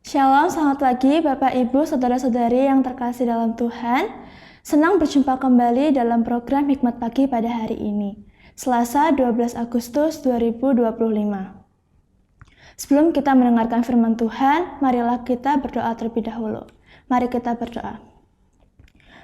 Shalom, selamat pagi Bapak, Ibu, Saudara-saudari yang terkasih dalam Tuhan. Senang berjumpa kembali dalam program Hikmat Pagi pada hari ini, Selasa 12 Agustus 2025. Sebelum kita mendengarkan firman Tuhan, marilah kita berdoa terlebih dahulu. Mari kita berdoa.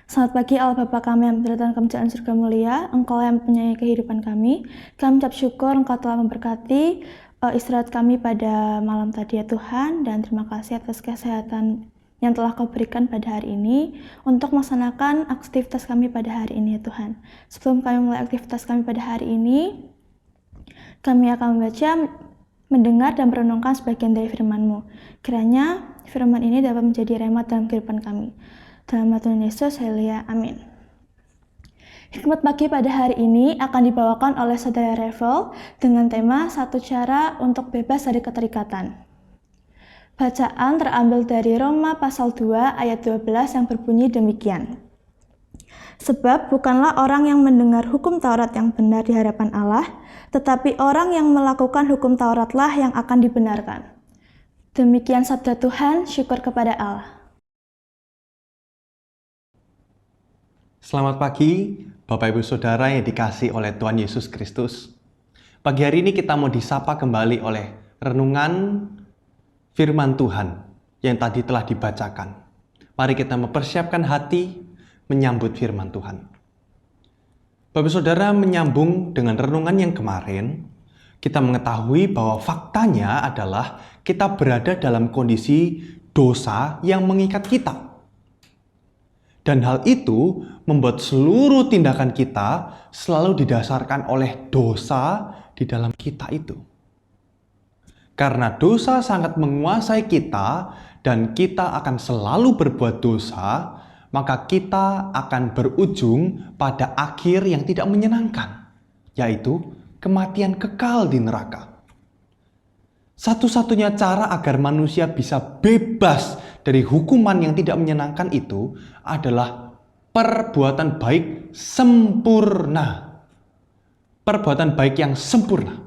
Selamat pagi Allah Bapa kami yang berada dalam kerajaan surga mulia, Engkau yang mempunyai kehidupan kami. Kami ucap syukur Engkau telah memberkati istirahat kami pada malam tadi ya Tuhan, dan terima kasih atas kesehatan yang telah Kau berikan pada hari ini untuk melaksanakan aktivitas kami pada hari ini ya Tuhan. Sebelum kami mulai aktivitas kami pada hari ini, kami akan membaca, mendengar dan merenungkan sebagian dari firman-Mu. Kiranya firman ini dapat menjadi rhema dalam kehidupan kami. Dalam nama Tuhan Yesus, haleluya, amin. Hikmat pagi pada hari ini akan dibawakan oleh Saudara Revel dengan tema satu cara untuk bebas dari keterikatan. Bacaan terambil dari Roma pasal 2 ayat 12 yang berbunyi demikian. Sebab bukanlah orang yang mendengar hukum Taurat yang benar di hadapan Allah, tetapi orang yang melakukan hukum Tauratlah yang akan dibenarkan. Demikian sabda Tuhan, syukur kepada Allah. Selamat pagi, Bapak Ibu Saudara yang dikasihi oleh Tuhan Yesus Kristus. Pagi hari ini kita mau disapa kembali oleh renungan firman Tuhan yang tadi telah dibacakan. Mari kita mempersiapkan hati menyambut firman Tuhan. Bapak Saudara, menyambung dengan renungan yang kemarin, kita mengetahui bahwa faktanya adalah kita berada dalam kondisi dosa yang mengikat kita. Dan hal itu membuat seluruh tindakan kita selalu didasarkan oleh dosa di dalam kita itu. Karena dosa sangat menguasai kita dan kita akan selalu berbuat dosa, maka kita akan berujung pada akhir yang tidak menyenangkan, yaitu kematian kekal di neraka. Satu-satunya cara agar manusia bisa bebas dari hukuman yang tidak menyenangkan itu adalah perbuatan baik sempurna. Perbuatan baik yang sempurna.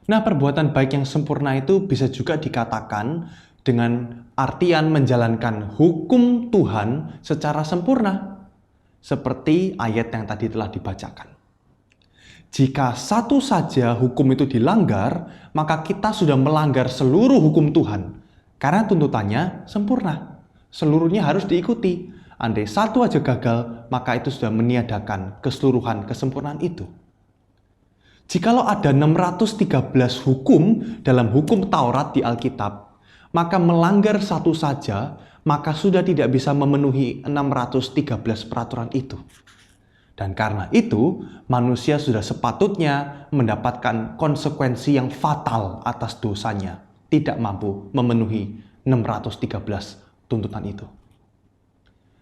Nah, perbuatan baik yang sempurna itu bisa juga dikatakan dengan artian menjalankan hukum Tuhan secara sempurna. Seperti ayat yang tadi telah dibacakan. Jika satu saja hukum itu dilanggar, maka kita sudah melanggar seluruh hukum Tuhan. Karena tuntutannya sempurna. Seluruhnya harus diikuti. Andai satu aja gagal, maka itu sudah meniadakan keseluruhan kesempurnaan itu. Jikalau ada 613 hukum dalam hukum Taurat di Alkitab, maka melanggar satu saja, maka sudah tidak bisa memenuhi 613 peraturan itu. Dan karena itu, manusia sudah sepatutnya mendapatkan konsekuensi yang fatal atas dosanya, tidak mampu memenuhi 613 tuntutan itu.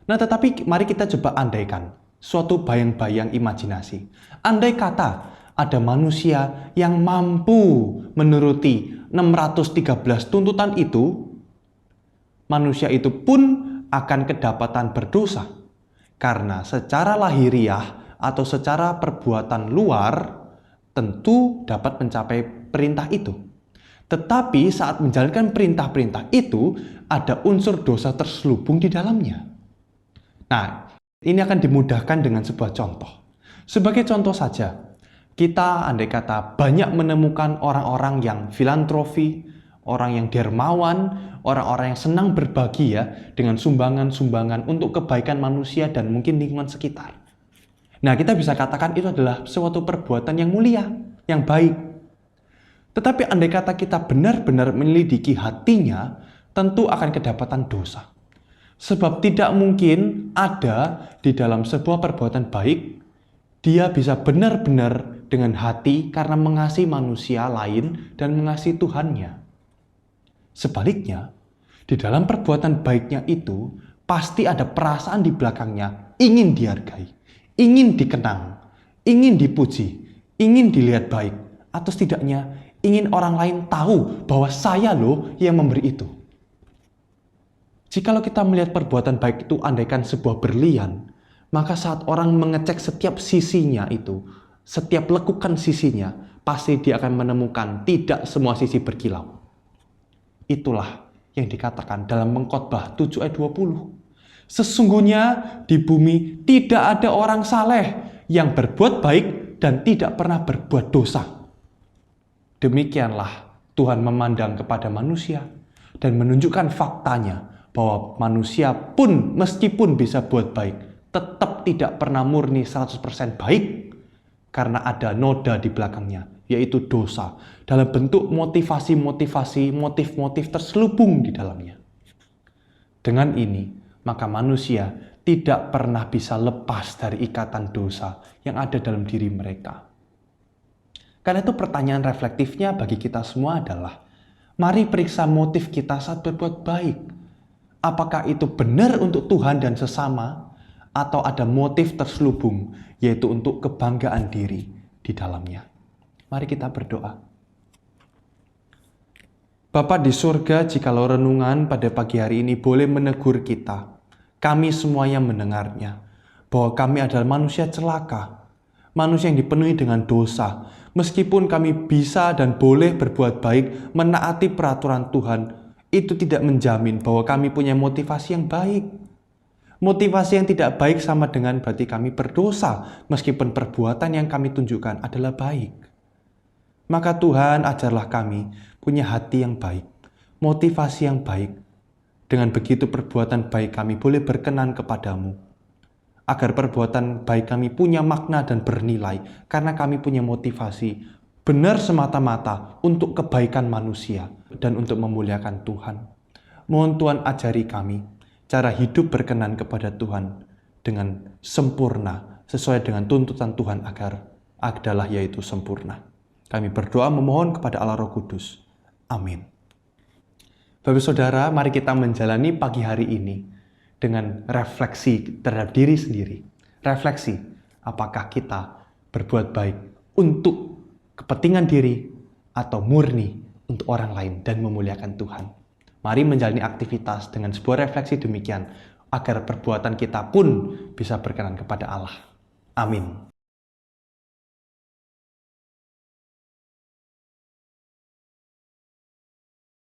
Nah, tetapi mari kita coba andaikan suatu bayang-bayang imajinasi. Andai kata ada manusia yang mampu menuruti 613 tuntutan itu, manusia itu pun akan kedapatan berdosa. Karena secara lahiriah atau secara perbuatan luar tentu dapat mencapai perintah itu. Tetapi saat menjalankan perintah-perintah itu ada unsur dosa terselubung di dalamnya. Nah, ini akan dimudahkan dengan sebuah contoh. Sebagai contoh saja, kita andai kata banyak menemukan orang-orang yang filantropi, orang yang dermawan, orang-orang yang senang berbagi ya dengan sumbangan-sumbangan untuk kebaikan manusia dan mungkin lingkungan sekitar. Nah, kita bisa katakan itu adalah suatu perbuatan yang mulia, yang baik. Tetapi andai kata kita benar-benar menyelidiki hatinya, tentu akan kedapatan dosa. Sebab tidak mungkin ada di dalam sebuah perbuatan baik, dia bisa benar-benar dengan hati karena mengasihi manusia lain dan mengasihi Tuhannya. Sebaliknya, di dalam perbuatan baiknya itu, pasti ada perasaan di belakangnya, ingin dihargai, ingin dikenang, ingin dipuji, ingin dilihat baik, atau setidaknya ingin orang lain tahu bahwa saya loh yang memberi itu. Jikalau kita melihat perbuatan baik itu andaikan sebuah berlian, maka saat orang mengecek setiap sisinya itu, setiap lekukan sisinya, pasti dia akan menemukan tidak semua sisi berkilau. Itulah yang dikatakan dalam Pengkhotbah 7 ayat 20. Sesungguhnya di bumi tidak ada orang saleh yang berbuat baik dan tidak pernah berbuat dosa. Demikianlah Tuhan memandang kepada manusia dan menunjukkan faktanya bahwa manusia pun meskipun bisa buat baik, tetap tidak pernah murni 100% baik karena ada noda di belakangnya, yaitu dosa dalam bentuk motivasi-motivasi, motif-motif terselubung di dalamnya. Dengan ini, maka manusia tidak pernah bisa lepas dari ikatan dosa yang ada dalam diri mereka. Karena itu pertanyaan reflektifnya bagi kita semua adalah, mari periksa motif kita saat berbuat baik. Apakah itu benar untuk Tuhan dan sesama, atau ada motif terselubung, yaitu untuk kebanggaan diri di dalamnya. Mari kita berdoa. Bapa di surga, jikalau renungan pada pagi hari ini boleh menegur kita, kami semua yang mendengarnya, bahwa kami adalah manusia celaka, manusia yang dipenuhi dengan dosa. Meskipun kami bisa dan boleh berbuat baik, menaati peraturan Tuhan, itu tidak menjamin bahwa kami punya motivasi yang baik. Motivasi yang tidak baik sama dengan berarti kami berdosa, meskipun perbuatan yang kami tunjukkan adalah baik. Maka Tuhan, ajarlah kami punya hati yang baik, motivasi yang baik. Dengan begitu perbuatan baik kami boleh berkenan kepadamu. Agar perbuatan baik kami punya makna dan bernilai, karena kami punya motivasi benar semata-mata untuk kebaikan manusia dan untuk memuliakan Tuhan. Mohon Tuhan ajari kami cara hidup berkenan kepada Tuhan dengan sempurna, sesuai dengan tuntutan Tuhan agar adalah yaitu sempurna. Kami berdoa memohon kepada Allah Roh Kudus. Amin. Bapak Saudara, mari kita menjalani pagi hari ini dengan refleksi terhadap diri sendiri. Refleksi, apakah kita berbuat baik untuk kepentingan diri atau murni untuk orang lain dan memuliakan Tuhan. Mari menjalani aktivitas dengan sebuah refleksi demikian, agar perbuatan kita pun bisa berkenan kepada Allah. Amin.